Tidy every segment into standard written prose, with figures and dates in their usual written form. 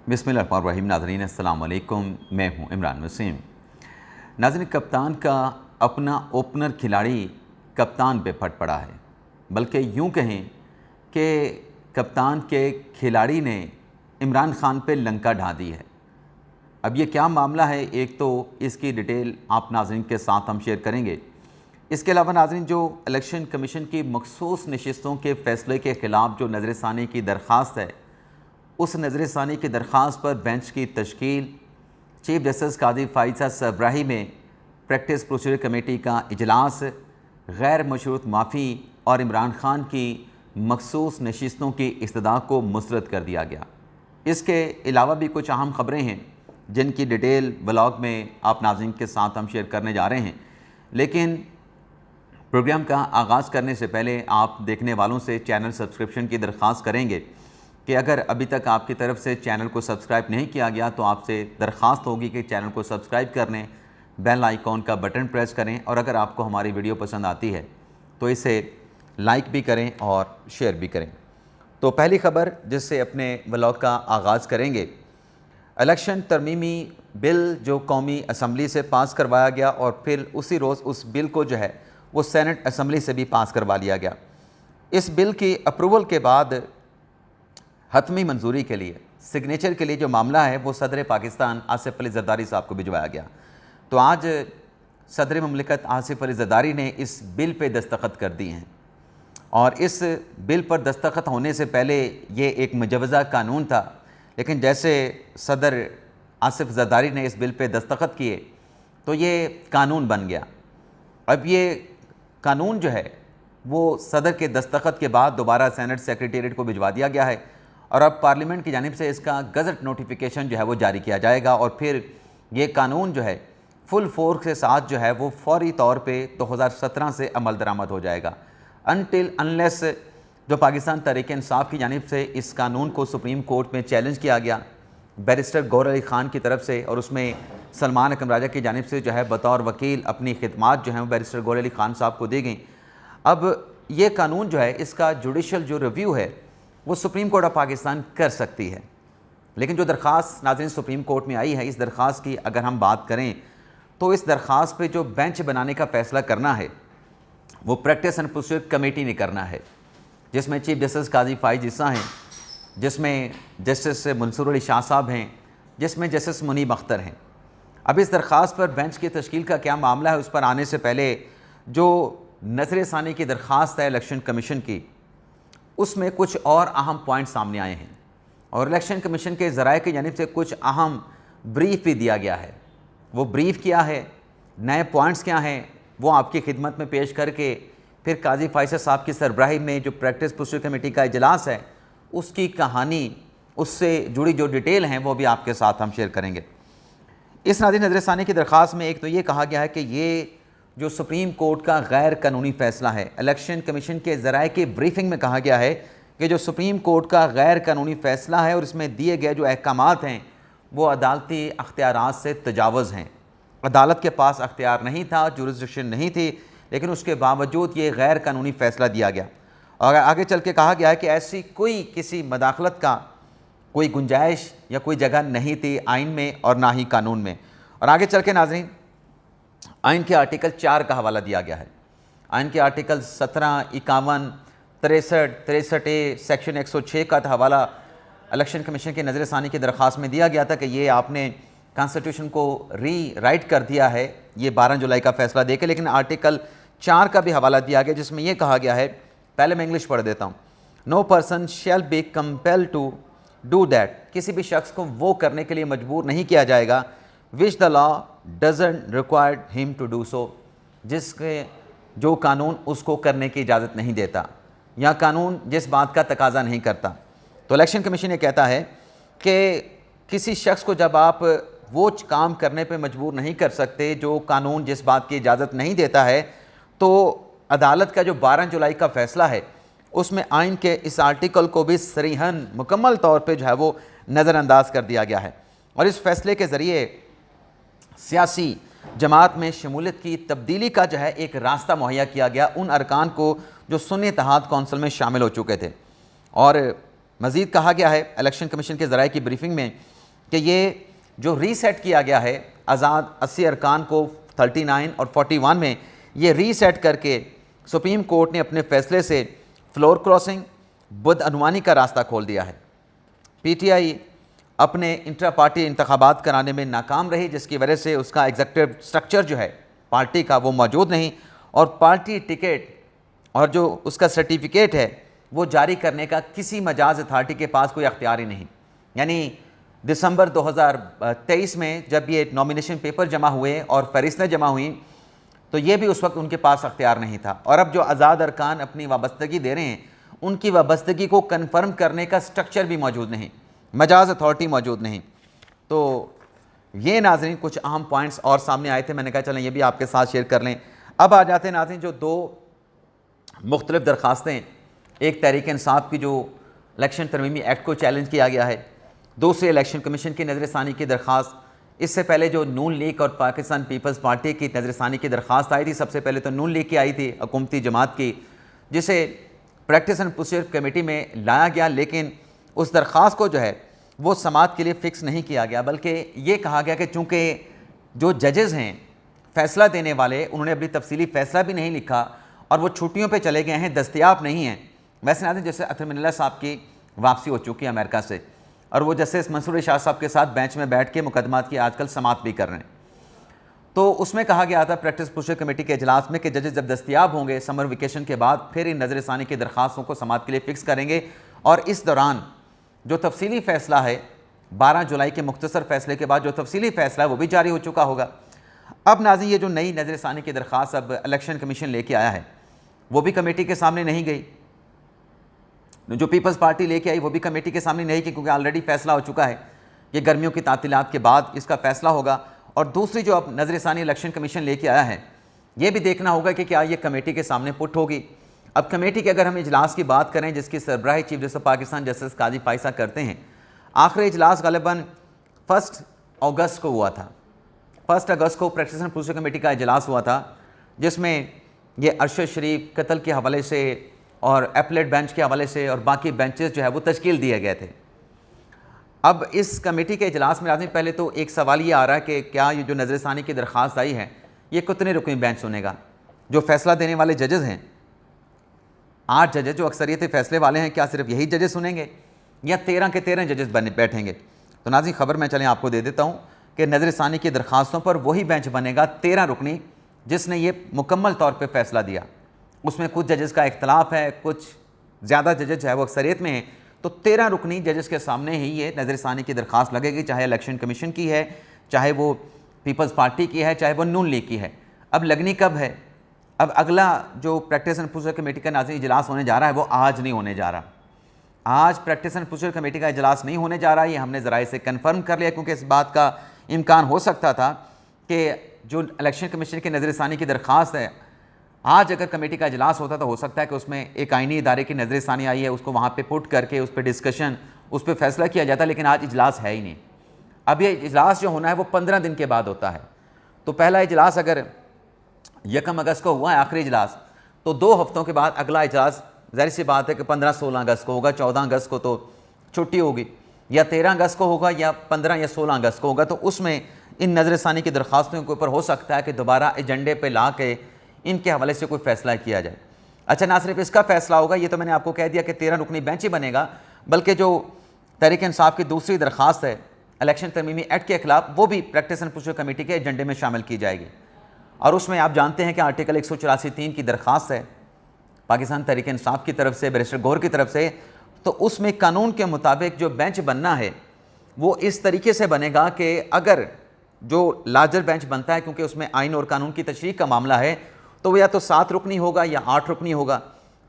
बिस्मिल्लाहिर्रहमानिर्रहीम। नाज़रीन अस्सलाम वालेकुम, मैं हूं इमरान वसीम। नाज़रीन, कप्तान का अपना ओपनर खिलाड़ी कप्तान पे फट पड़ा है, बल्कि यूं कहें कि कप्तान के खिलाड़ी ने इमरान खान पे लंका ढा दी है। अब ये क्या मामला है, एक तो इसकी डिटेल आप नाज़रीन के साथ हम शेयर करेंगे। इसके अलावा नाज़रीन, जो इलेक्शन कमीशन की मखसूस नशिस्तों के फ़ैसले के ख़िलाफ़ जो नज़रसानी की दरख्वास्त है, उस नज़रसानी की दरख्वास्त पर बेंच की तश्कील, चीफ जस्टिस काजी फ़ाइज़ सरबराही में प्रैक्टिस प्रोसीजर कमेटी का इजलास, गैर मशरूत माफ़ी और इमरान खान की मखसूस नशिस्तों की इस्तदा को मुस्तरद कर दिया गया। इसके अलावा भी कुछ अहम ख़बरें हैं जिनकी डिटेल ब्लॉग में आप नाज़रीन के साथ हम शेयर करने जा रहे हैं। लेकिन प्रोग्राम का आगाज़ करने से पहले आप देखने वालों से चैनल सब्सक्रिप्शन की दरख्वास्त करेंगे कि अगर अभी तक आपकी तरफ से चैनल को सब्सक्राइब नहीं किया गया तो आपसे दरख्वास्त होगी कि चैनल को सब्सक्राइब कर लें, बेल आइकॉन का बटन प्रेस करें और अगर आपको हमारी वीडियो पसंद आती है तो इसे लाइक भी करें और शेयर भी करें। तो पहली ख़बर जिससे अपने व्लॉग का आगाज़ करेंगे, इलेक्शन तरमीमी बिल जो कौमी असम्बली से पास करवाया गया और फिर उसी रोज़ उस बिल को जो है वो सेनेट असम्बली से भी पास करवा लिया गया। इस बिल की अप्रूवल के बाद हतमी मंजूरी के लिए, सिग्नेचर के लिए जो मामला है वो सदर पाकिस्तान आसिफ अली जरदारी साहब को भिजवाया गया। तो आज सदर ममलिकत आसिफ अली जरदारी ने इस बिल पे दस्तखत कर दी हैं और इस बिल पर दस्तखत होने से पहले ये एक मुजवज़ा कानून था, लेकिन जैसे सदर आसिफ जरदारी ने इस बिल पे दस्तखत किए तो ये कानून बन गया। अब ये कानून जो है वो सदर के दस्तखत के बाद दोबारा सेनेट सेक्रेटेरिएट को भिजवा दिया गया है और अब पार्लियामेंट की जानिब से इसका गज़ट नोटिफिकेशन जो है वो जारी किया जाएगा और फिर ये कानून जो है फुल फोर्स के साथ जो है वो फौरी तौर पे 2017 से अमल दरामद हो जाएगा। अनटिल अनलेस जो पाकिस्तान तहरीक इंसाफ की जानिब से इस कानून को सुप्रीम कोर्ट में चैलेंज किया गया बैरिस्टर गौहर अली ख़ान की तरफ से, और उसमें सलमान अकरम राजा की जानिब से जो है बतौर वकील अपनी खिदमात जो हैं वो बैरिस्टर गौहर अली ख़ान साहब को दी गई। अब ये कानून जो है इसका जुडिशल जो रिव्यू है वो सुप्रीम कोर्ट ऑफ पाकिस्तान कर सकती है, लेकिन जो दरख्वास्त नाज़रीन सुप्रीम कोर्ट में आई है, इस दरख्वास्त की अगर हम बात करें तो इस दरख्वास्त पे जो बेंच बनाने का फ़ैसला करना है वो प्रैक्टिस एंड प्रोसीजर कमेटी ने करना है, जिसमें चीफ जस्टिस काजी फ़ाइज़ ईसा हैं, जिसमें जस्टिस मंसूर अली शाह साहब हैं, जिसमें जस्टिस मुनीब अख्तर हैं। अब इस दरख्वास्त पर बेंच की तश्कील का क्या मामला है, उस पर आने से पहले जो नज़रसानी की दरख्वास्त है इलेक्शन कमीशन की, उसमें कुछ और अहम पॉइंट सामने आए हैं और इलेक्शन कमीशन के ज़राए की जानिब से कुछ अहम ब्रीफ भी दिया गया है। वो ब्रीफ क्या है, नए पॉइंट्स क्या हैं, वो आपकी खिदमत में पेश करके फिर काजी फ़ाइज़ साहब की सरबराही में जो प्रैक्टिस प्रोसीजर कमेटी का इजलास है उसकी कहानी, उससे जुड़ी जो डिटेल हैं वो भी आपके साथ हम शेयर करेंगे। इस नाज़रीन नज़रसानी की दरख्वास्त में एक तो ये कहा गया है कि ये जो सुप्रीम कोर्ट का गैर कानूनी फ़ैसला है, इलेक्शन कमीशन के ज़राए की ब्रीफिंग में कहा गया है कि जो सुप्रीम कोर्ट का गैर कानूनी फ़ैसला है और इसमें दिए गए जो अहकामात हैं वो अदालती अख्तियारात से तजावुज़ हैं। अदालत के पास अख्तियार नहीं था, जुरिसडिक्शन नहीं थी, लेकिन उसके बावजूद ये गैर कानूनी फ़ैसला दिया गया और आगे चल के कहा गया है कि ऐसी कोई किसी मदाखलत का कोई गुंजाइश या कोई जगह नहीं थी आइन में और ना ही कानून में। और आगे चल के नाज़रीन आइन के आर्टिकल 4 का हवाला दिया गया है। आइन के आर्टिकल 17, 51, 63, 63A, सेक्शन 106 का हवाला इलेक्शन कमीशन की नज़रसानी की दरख्वास्त में दिया गया था कि ये आपने कॉन्स्टिट्यूशन को री-राइट कर दिया है ये 12 जुलाई का फ़ैसला देके। लेकिन आर्टिकल 4 का भी हवाला दिया गया जिसमें यह कहा गया है, पहले मैं इंग्लिश पढ़ देता हूँ, no person shall be compel to do that, किसी भी शख्स को वो करने के लिए मजबूर नहीं किया जाएगा which the law doesn't required him to do so, जिसके जो कानून उसको करने की इजाज़त नहीं देता या कानून जिस बात का तकाजा नहीं करता। तो इलेक्शन कमीशन ये कहता है कि किसी शख्स को जब आप वो काम करने पे मजबूर नहीं कर सकते जो कानून जिस बात की इजाज़त नहीं देता है, तो अदालत का जो 12 जुलाई का फ़ैसला है उसमें आइन के इस आर्टिकल को भी सरीहन मुकम्मल तौर पे जो है वो नज़रअंदाज कर दिया गया है और इस फ़ैसले के ज़रिए सियासी जमात में शमूलियत की तब्दीली का जो है एक रास्ता मुहैया किया गया उन अरकान को जो सुन्नी इत्तेहाद कौंसिल में शामिल हो चुके थे। और मज़ीद कहा गया है इलेक्शन कमीशन के ज़राए की ब्रीफिंग में कि ये जो रीसेट किया गया है आज़ाद 80 अरकान को 39 और 41 में, ये रीसेट करके सुप्रीम कोर्ट ने अपने फैसले से फ्लोर क्रॉसिंग, बदअनवानी का रास्ता खोल दिया है। PTI अपने इंट्रा पार्टी इंतखाबात कराने में नाकाम रही, जिसकी वजह से उसका एग्जीक्यूटिव स्ट्रक्चर जो है पार्टी का वो मौजूद नहीं, और पार्टी टिकट और जो उसका सर्टिफिकेट है वो जारी करने का किसी मजाज अथॉरिटी के पास कोई अख्तियार ही नहीं। यानी दिसंबर 2023 में जब ये नॉमिनेशन पेपर जमा हुए और फहरिस्तें जमा हुई तो ये भी उस वक्त उनके पास अख्तियार नहीं था। और अब जो आज़ाद अरकान अपनी वाबस्तगी दे रहे हैं, उनकी वाबस्तगी को कन्फर्म करने का स्ट्रक्चर भी मौजूद नहीं, मजाज अथॉरिटी मौजूद नहीं। तो ये नाज़रीन कुछ अहम पॉइंट्स और सामने आए थे, मैंने कहा चलें ये भी आपके साथ शेयर कर लें। अब आ जाते हैं नाज़रीन जो दो मुख्तलिफ दरख्वास्तें, एक तहरीक इंसाफ की जो इलेक्शन तरमीमी एक्ट को चैलेंज किया गया है, दूसरी इलेक्शन कमीशन की नज़रसानी की दरख्वास्त। इससे पहले जो नून लीग और पाकिस्तान पीपल्स पार्टी की नज़रसानी की दरख्वास्त आई थी, सबसे पहले तो नून लीग की आई थी, हुकूमती जमात की, जिसे प्रैक्टिस एंड प्रोसीजर कमेटी में लाया गया, लेकिन उस दरख्वास्त को जो है वो समाअत के लिए फ़िक्स नहीं किया गया, बल्कि ये कहा गया कि चूँकि जो जजेज़ हैं फ़ैसला देने वाले, उन्होंने अपनी तफसीली फ़ैसला भी नहीं लिखा और वो छुट्टियों पे चले गए हैं, दस्तयाब नहीं हैं। वैसे नाज़रीन जैसे अतर मिनल्ला साहब की वापसी हो चुकी है अमेरिका से, और वो जस्टिस मंसूर शाह साहब के साथ बेंच में बैठ के मुकदमात की आजकल समाअत भी कर रहे हैं। तो उसमें कहा गया था प्रैक्टिस प्रोसीजर कमेटी के इजलास में कि जजेस जब दस्तयाब होंगे समर वेकेशन के बाद, फिर इन नज़रसानी की दरख्वास्तों को समाअत के लिए फ़िक्स करेंगे, और इस दौरान जो तफसीली फ़ैसला है 12 जुलाई के मुख्तसर फ़ैसले के बाद जो तफसीली फ़ैसला है वो भी जारी हो चुका होगा। अब नाज़रीन ये जो नई नज़रसानी की दरख्वास्त अब इलेक्शन कमीशन लेके आया है वो भी कमेटी के सामने नहीं गई, जो पीपल्स पार्टी लेके आई वो भी कमेटी के सामने नहीं गई, क्योंकि ऑलरेडी फ़ैसला हो चुका है कि गर्मियों की तातीलात के बाद इसका फ़ैसला होगा। और दूसरी जो अब नज़रसानी इलेक्शन कमीशन लेके आया है, ये भी देखना होगा कि क्या ये कमेटी के सामने पुट होगी। अब कमेटी के अगर हम इजलास की बात करें जिसकी सरबराही chief justice of Pakistan justice Qazi Faez Isa करते हैं, आखिरी इजलास ग़ालिबन 1 अगस्त को हुआ था। 1 अगस्त को प्रैक्टिस एंड प्रोसीजर कमेटी का इजलास हुआ था, जिसमें ये अरशद शरीफ कत्ल के हवाले से और एपलेट बेंच के हवाले से और बाकी बेंचेस जो है वो तश्कील दिए गए थे। अब इस कमेटी के इजलास में आदमी पहले तो एक सवाल ये आ रहा है कि क्या ये जो नज़रसानी की दरख्वास्त आई है ये कितने रुकनी बेंच सुनेगा। जो फ़ैसला देने वाले जजेज़ हैं 8 जजेस जो अक्सरियत फ़ैसले वाले हैं, क्या सिर्फ यही जजेस सुनेंगे या 13 के 13 जजेस बैठेंगे। तो नाज़रीन खबर मैं चलें आपको दे देता हूँ कि नज़रसानी की दरख्वास्तों पर वही बेंच बनेगा 13 रुकनी जिसने ये मुकम्मल तौर पर फ़ैसला दिया। उसमें कुछ जजेस का इख्तलाफ है, कुछ ज़्यादा जजेस जो है वो अक्सरियत में हैं, तो 13 रुकनी जजेस के सामने ही ये नज़रसानी की दरख्वास्त लगेगी, चाहे इलेक्शन कमीशन की है, चाहे वो पीपल्स पार्टी की है, चाहे वो नून लीग की है। अब लगनी कब है? अब अगला जो प्रैक्टिस एंड प्रोसीजर कमेटी का नाज़रीन इजलास होने जा रहा है वो आज नहीं होने जा रहा। आज प्रैक्टिस एंड प्रोसीजर कमेटी का इजलास नहीं होने जा रहा है, ये हमने ज़राए से कन्फर्म कर लिया, क्योंकि इस बात का इम्कान हो सकता था कि जो इलेक्शन कमीशन की नज़रसानी की दरख्वास्त है, आज अगर कमेटी का इजलास होता तो हो सकता है कि उसमें एक आइनी इदारे की नज़रसानी आई है, उसको वहाँ पे पुट करके उस पर डिस्कशन, उस पर फैसला किया जाता, लेकिन आज इजलास है ही नहीं। अब ये इजलास जो होना है वो 15 दिन के बाद होता है। तो पहला इजलास अगर 1 अगस्त को हुआ है आखिरी इजलास, तो 2 हफ्तों के बाद अगला इजलास ज़ाहिर सी बात है कि 15-16 अगस्त को होगा। 14 अगस्त को तो छुट्टी होगी, या 13 अगस्त को होगा, या 15 या 16 अगस्त को होगा। तो उसमें इन नज़रसानी की दरख्वास्तों के ऊपर हो सकता है कि दोबारा एजेंडे पर ला के इनके हवाले से कोई फ़ैसला किया जाए। अच्छा, ना सिर्फ इसका फ़ैसला होगा, ये तो मैंने आपको कह दिया कि 13 रुकनी बेंच ही बनेगा, बल्कि जो तहरीक इंसाफ की दूसरी दरख्वास्त है इलेक्शन तरमीमी एक्ट के खिलाफ, वो भी प्रैक्टिस एंड प्रोसीजर कमेटी के एजेंडे में शामिल की जाएगी। और उसमें आप जानते हैं कि आर्टिकल 184(3) की दरख्वास्त है पाकिस्तान तहरीक इंसाफ की तरफ से, बैरिस्टर गौहर की तरफ से। तो उसमें कानून के मुताबिक जो बेंच बनना है वो इस तरीके से बनेगा कि अगर जो लार्जर बेंच बनता है, क्योंकि उसमें आइन और कानून की तशरीह का मामला है, तो वह या तो 7 रुकनी होगा या 8 रुकनी होगा,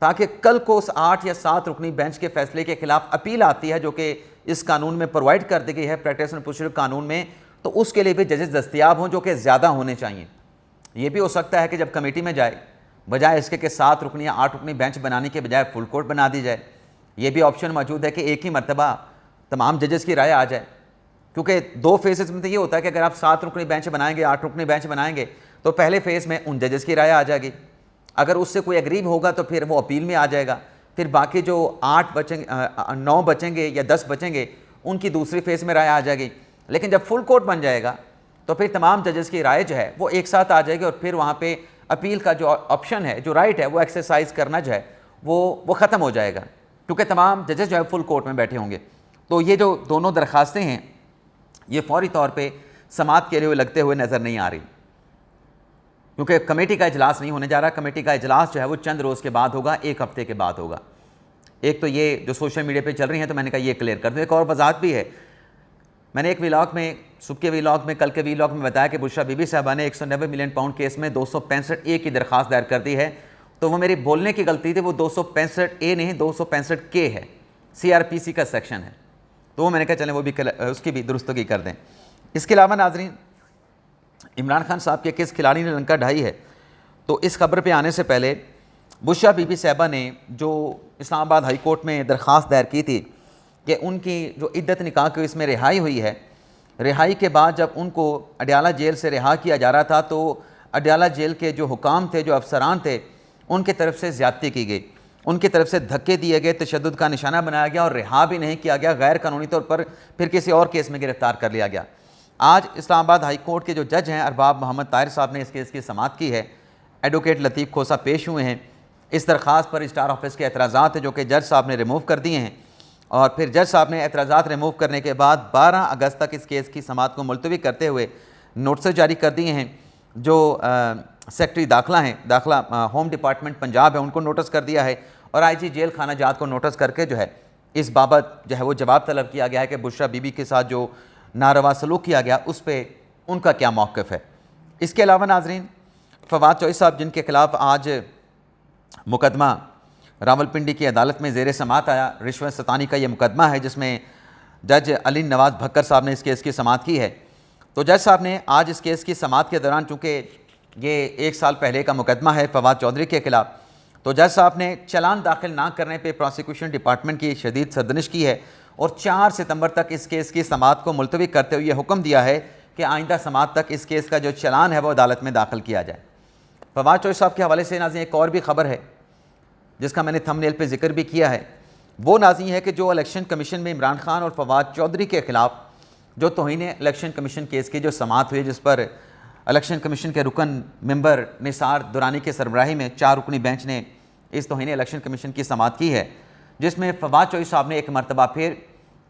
ताकि कल को उस 8 या 7 रुकनी बेंच के फैसले के खिलाफ अपील आती है जो कि इस कानून में प्रोवाइड कर दी गई है प्रैक्टिस एंड प्रोसीजर कानून में, तो उसके लिए भी जजेस दस्तयाब हों जो कि ज़्यादा होने चाहिए। ये भी हो सकता है कि जब कमेटी में जाए, बजाय इसके कि 7 रुकनी या 8 रुकनी बेंच बनाने के बजाय फुल कोर्ट बना दी जाए। ये भी ऑप्शन मौजूद है कि एक ही मरतबा तमाम जजेस की राय आ जाए, क्योंकि 2 फेजेस में तो ये होता है कि अगर आप 7 रुकनी बेंच बनाएंगे, 8 रुकनी बेंच बनाएंगे, तो पहले फेज़ में उन जजेस की राय आ जाएगी। अगर उससे कोई एग्रीव होगा तो फिर वो अपील में आ जाएगा। फिर बाकी जो 8 बचेंगे, 9 बचेंगे या 10 बचेंगे, उनकी दूसरी फेज़ में राय आ जाएगी। लेकिन जब फुल कोर्ट बन जाएगा तो फिर तमाम जजेस की राय जो है वो एक साथ आ जाएगी और फिर वहाँ पे अपील का जो ऑप्शन है, जो राइट है, वो एक्सरसाइज करना जो है वो ख़त्म हो जाएगा, क्योंकि तमाम जजेस जो है फुल कोर्ट में बैठे होंगे। तो ये जो दोनों दरख्वास्तें हैं ये फौरी तौर पे समाअत के लिए लगते हुए नज़र नहीं आ रही, क्योंकि कमेटी का इजलास नहीं होने जा रहा। कमेटी का इजलास जो है वो चंद रोज़ के बाद होगा, एक हफ्ते के बाद होगा। एक तो ये जो सोशल मीडिया पे चल रही हैं, तो मैंने कहा ये क्लियर कर दूँ। एक और वजाहत भी है, मैंने एक व्लॉग में, सुबह के व्लॉग में, कल के व्लॉग में बताया कि बुशरा बीबी साहबा ने 190 मिलियन पाउंड केस में 265A की दरख्वास्त दायर कर दी है। तो वो मेरी बोलने की गलती थी, वो 265A नहीं 265K है, CRPC का सेक्शन है। तो वो मैंने कहा चलें वो भी उसकी भी दुरुस्तगी कर दें। इसके अलावा नाजरीन, इमरान खान साहब के किस खिलाड़ी ने लंका ढाई है, तो इस खबर पर आने से पहले बुशरा बीबी साहबा ने जो इस्लामाबाद हाई कोर्ट में दरख्वास्त दायर की थी कि उनकी जो इद्दत निकाह की इसमें रिहाई हुई है, रिहाई के बाद जब उनको अडयाला जेल से रिहा किया जा रहा था तो अडयाला जेल के जो हुकाम थे, जो अफसरान थे, उनकी तरफ से ज़्यादती की गई, उनकी तरफ से धक्के दिए गए, तशद्दुद का निशाना बनाया गया और रिहा भी नहीं किया गया, गैर कानूनी तौर पर फिर किसी और केस में गिरफ्तार कर लिया गया। आज इस्लामाबाद हाई कोर्ट के जो जज हैं अरबाब मोहम्मद ताहिर साहब ने इस केस की समाअत की है। एडवोकेट लतीफ़ खोसा पेश हुए हैं। इस दरख्वास्त पर स्टार ऑफिस के एतराज़ात हैं जो कि जज साहब ने रिमूव कर दिए हैं, और फिर जज साहब ने एतराज़ात रिमूव करने के बाद 12 अगस्त तक इस केस की समाअत को मुलतवी करते हुए नोटिस जारी कर दिए हैं। जो सेक्रेटरी दाखिला हैं, दाखिला होम डिपार्टमेंट पंजाब है, उनको नोटिस कर दिया है, और IG जेल खाना जात को नोटिस करके जो है इस बाबत जो है वो जवाब तलब किया गया है कि बुशरा बीबी के साथ जो नारवा सलूक किया गया उस पर उनका क्या मौक़िफ़ है। इसके अलावा नाजरीन, फवाद चौधरी साहब जिनके खिलाफ आज मुकदमा रावलपिंडी की अदालत में ज़ेर समाअत आया, रिश्वत सतानी का ये मुकदमा है जिसमें जज अली नवाज़ भक्कर साहब ने इस केस की समाअत की है। तो जज साहब ने आज इस केस की समाअत के दौरान, चूँकि ये 1 साल पहले का मुकदमा है फवाद चौधरी के खिलाफ, तो जज साहब ने चलान दाखिल ना करने पर प्रोसिक्यूशन डिपार्टमेंट की शदीद सरदनिश की है और 4 सितंबर तक इस केस की समाअत को मुलतवी करते हुए हुक्म दिया है कि आइंदा समाअत तक इस केस का जो चलान है वो अदालत में दाखिल किया जाए। फवाद चौधरी साहब के हवाले से नाज़रीन एक और भी खबर है जिसका मैंने थंबनेल पे जिक्र भी किया है, वो नाज़रीन है कि जो इलेक्शन कमीशन में इमरान खान और फवाद चौधरी के ख़िलाफ़ जो तौहीन इलेक्शन कमीशन केस की जो समाअत हुई, जिस पर इलेक्शन कमीशन के रुकन मेंबर निसार दुरानी के सरबराही में 4 रुकनी बेंच ने इस तौहीन इलेक्शन कमीशन की समाअत की है, जिसमें फवाद चौधरी साहब ने एक मरतबा फिर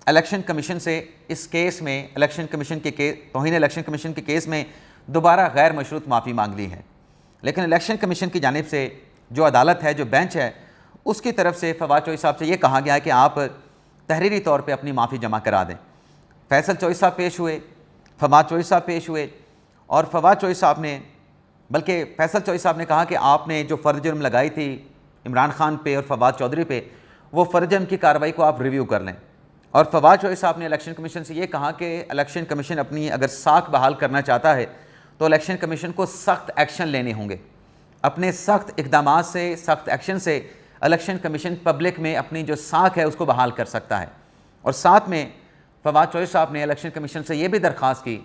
इलेक्शन कमीशन से इस केस में इलेक्शन कमीशन के तौहीन इलेक्शन कमीशन के केस में दोबारा गैर मशरूत माफ़ी मांग ली है। लेकिन इलेक्शन कमीशन की जानिब से जो अदालत है, जो बेंच है, उसकी तरफ से फवाद चौधरी साहब से ये कहा गया है कि आप तहरीरी तौर पे अपनी माफ़ी जमा करा दें। फैसल चौधरी साहब पेश हुए, फवाद चौधरी साहब पेश हुए, और फवाद चौधरी साहब ने, बल्कि फैसल चौधरी साहब ने कहा कि आपने जो फ़र्ज जुर्म लगाई थी इमरान खान पे और फवाद चौधरी पे, वो फ़र्ज जुर्म की कार्रवाई को आप रिव्यू कर लें। और फवाद चौधरी साहब ने इलेक्शन कमीशन से ये कहा कि इलेक्शन कमीशन अपनी अगर साख बहाल करना चाहता है तो इलेक्शन कमीशन को सख्त एक्शन लेने होंगे। अपने सख्त इक़दामात से, सख्त एक्शन से इलेक्शन कमीशन पब्लिक में अपनी जो साख है उसको बहाल कर सकता है। और साथ में फवाद चौधरी साहब ने इलेक्शन कमीशन से ये भी दरख्वास्त की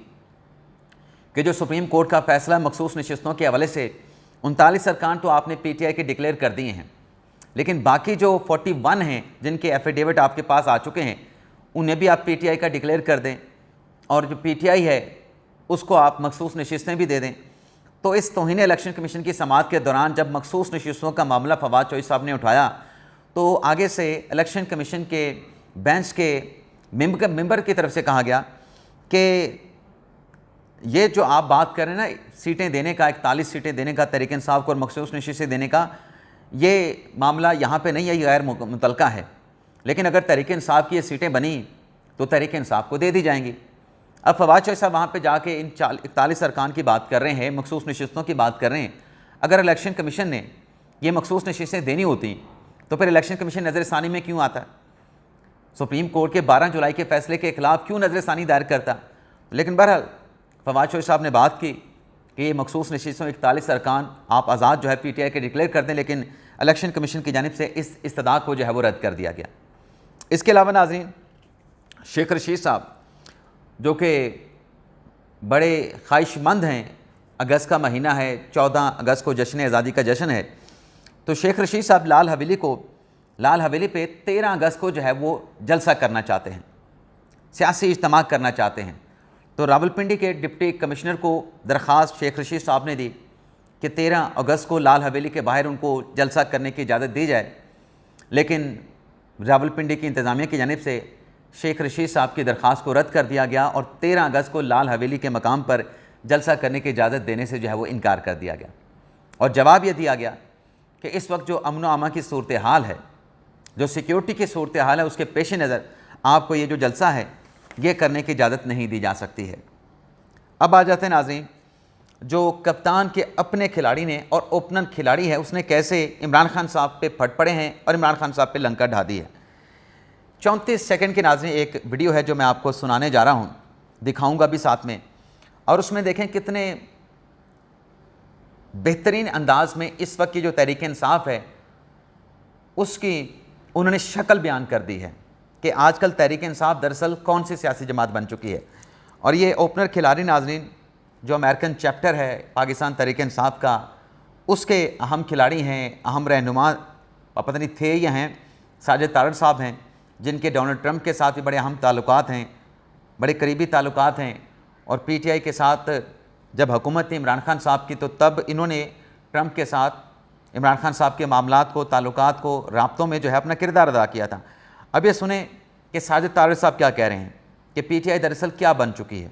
कि जो सुप्रीम कोर्ट का फ़ैसला मखसूस नशिस्तों के हवाले से 39 अरकान तो आपने PTI के डिक्लेयर कर दिए हैं, लेकिन बाकी जो 41 हैं जिनके एफिडेविट आपके पास आ चुके हैं उन्हें भी आप PTI का डिक्लेयर कर दें, और जो PTI है उसको आप मखसूस नशिस्तें भी दे दें। तो इस तौहीन इलेक्शन कमीशन की समाअत के दौरान जब मखसूस नशिस्तों का मामला फवाद चौधरी साहब ने उठाया तो आगे से इलेक्शन कमीशन के बेंच के मेंबर की तरफ से कहा गया कि ये जो आप बात कर रहे हैं ना सीटें देने का, 41 सीटें देने का तहरीक इंसाफ को और मखसूस नशिस्तें देने का, ये मामला यहाँ पे नहीं है, ये गैर मुतलका है। लेकिन अगर तहरीक इंसाफ की ये सीटें बनी तो तहरीक इंसाफ को दे दी जाएंगी। अब फवाद चौधरी साहब वहाँ पे जाके इन 41 अरकान की बात कर रहे हैं, मखसूस नशिस्तों की बात कर रहे हैं। अगर इलेक्शन कमीशन ने ये मखसूस नशिस्तें देनी होती तो फिर इलेक्शन कमीशन नज़रसानी में क्यों आता? सुप्रीम कोर्ट के 12 जुलाई के फैसले के खिलाफ क्यों नज़रसानी दायर करता? लेकिन बहरहाल फवाद चौधरी साहब ने बात की कि ये मखसूस नशिस्तों 41 अरकान आप आज़ाद जो है PTI के डिक्लेयर कर दें, लेकिन इलेक्शन कमीशन की जानिब से इस इस्तदा को जो है वो रद्द कर दिया गया। इसके अलावा नाज़रीन, शेख रशीद साहब जो कि बड़े ख्वाहिशमंद हैं, अगस्त का महीना है, 14 अगस्त को जश्न आज़ादी का जश्न है, तो शेख रशीद साहब लाल हवेली पे 13 अगस्त को जो है वो जलसा करना चाहते हैं, सियासी इज्तिमा करना चाहते हैं, तो रावलपिंडी के डिप्टी कमिश्नर को दरख्वास्त शेख रशीद साहब ने दी कि 13 अगस्त को लाल हवेली के बाहर उनको जलसा करने की इजाज़त दी जाए, लेकिन रावलपिंडी की इंतज़ामिया की जानिब से शेख रशीद साहब की दरख्वास्त को रद्द कर दिया गया और 13 अगस्त को लाल हवेली के मकाम पर जलसा करने की इजाज़त देने से जो है वो इनकार कर दिया गया। और जवाब यह दिया गया कि इस वक्त जो अमन व अमा की सूरत हाल है, जो सिक्योरिटी की सूरत हाल है, उसके पेश नज़र आपको ये जो जलसा है ये करने की इजाज़त नहीं दी जा सकती है। अब आ जाते हैं नाज़रीन, जो कप्तान के अपने खिलाड़ी ने और ओपनर खिलाड़ी है उसने कैसे इमरान खान साहब पे फट पड़े हैं और इमरान खान साहब पे लंका ढा दी है। 34 सेकंड की नाज़रीन एक वीडियो है जो मैं आपको सुनाने जा रहा हूँ, दिखाऊंगा भी साथ में, और उसमें देखें कितने बेहतरीन अंदाज में इस वक्त की जो तहरीक इंसाफ है उसकी उन्होंने शक्ल बयान कर दी है कि आजकल तहरीक इंसाफ दरअसल कौन सी सियासी जमात बन चुकी है। और ये ओपनर खिलाड़ी नाज़रीन जो अमेरिकन चैप्टर है पाकिस्तान तहरीक इंसाफ का, उसके अहम खिलाड़ी हैं, अहम रहनुमा पता नहीं थे या हैं, साजिद तारड़ साहब हैं, जिनके डोनाल्ड ट्रंप के साथ भी बड़े अहम ताल्लुकात हैं, बड़े करीबी ताल्लुकात हैं। और पीटीआई के साथ जब हुकूमत थी इमरान खान साहब की, तो तब इन्होंने ट्रंप के साथ इमरान खान साहब के मामलात को, ताल्लुकात को, राब्तों में जो है अपना किरदार अदा किया था। अब ये सुने कि साजिद तारड़ साहब क्या कह रहे हैं कि पीटीआई दरअसल क्या बन चुकी है।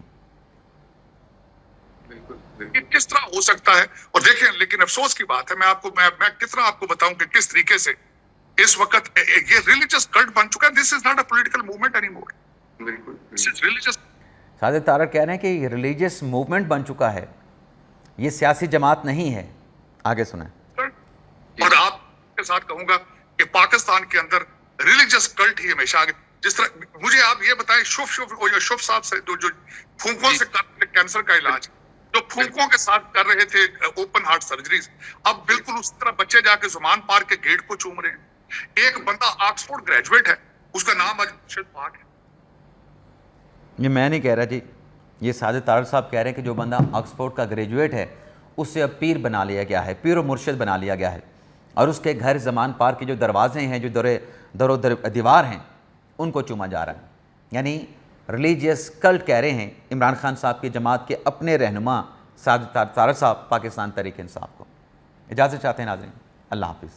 किस तरह हो सकता है, और देखें, लेकिन अफसोस की बात है, मैं किस तरह आपको बताऊं कि किस तरीके से इस वक्त ये रिलीजियस कल्ट बन चुका है। This is not a political movement anymore, बिल्कुल this is religious. Sajid Tarar कह रहे हैं कि रिलीजियस मूवमेंट बन चुका है, ये सियासी जमात नहीं है। आगे सुने। और आपके साथ कहूंगा कि पाकिस्तान के अंदर रिलीजियस कल्ट ही हमेशा आगे, जिस तरह मुझे आप ये बताएं, शुभ साहब से जो फूंकों से कैंसर का इलाज, जो फूंकों के साथ कर रहे थे ओपन हार्ट सर्जरीज, अब बिल्कुल उस तरह बच्चे जाके जुमान पार्क के गेट को चूम रहे हैं। एक बंदा ऑक्सफोर्ड ग्रेजुएट है, उसका नाम आज मुर्शिद पाक है। ये मैं नहीं कह रहा जी, ये साजिद तारड़ साहब कह रहे हैं कि जो बंदा ऑक्सफोर्ड का ग्रेजुएट है उससे अब पीर बना लिया गया है, पीर और मुर्शिद बना लिया गया है, और उसके घर जमान पार्क के जो दरवाजे हैं, जो दरो दीवार हैं, उनको चूमा जा रहा है। यानी रिलीजियस कल्ट कह रहे हैं इमरान खान साहब की जमात के अपने रहनुमा साजिद तारड़ साहब पाकिस्तान तहरीक इंसाफ को। इजाज़त चाहते हैं नाज़रीन, अल्लाह हाफिज़।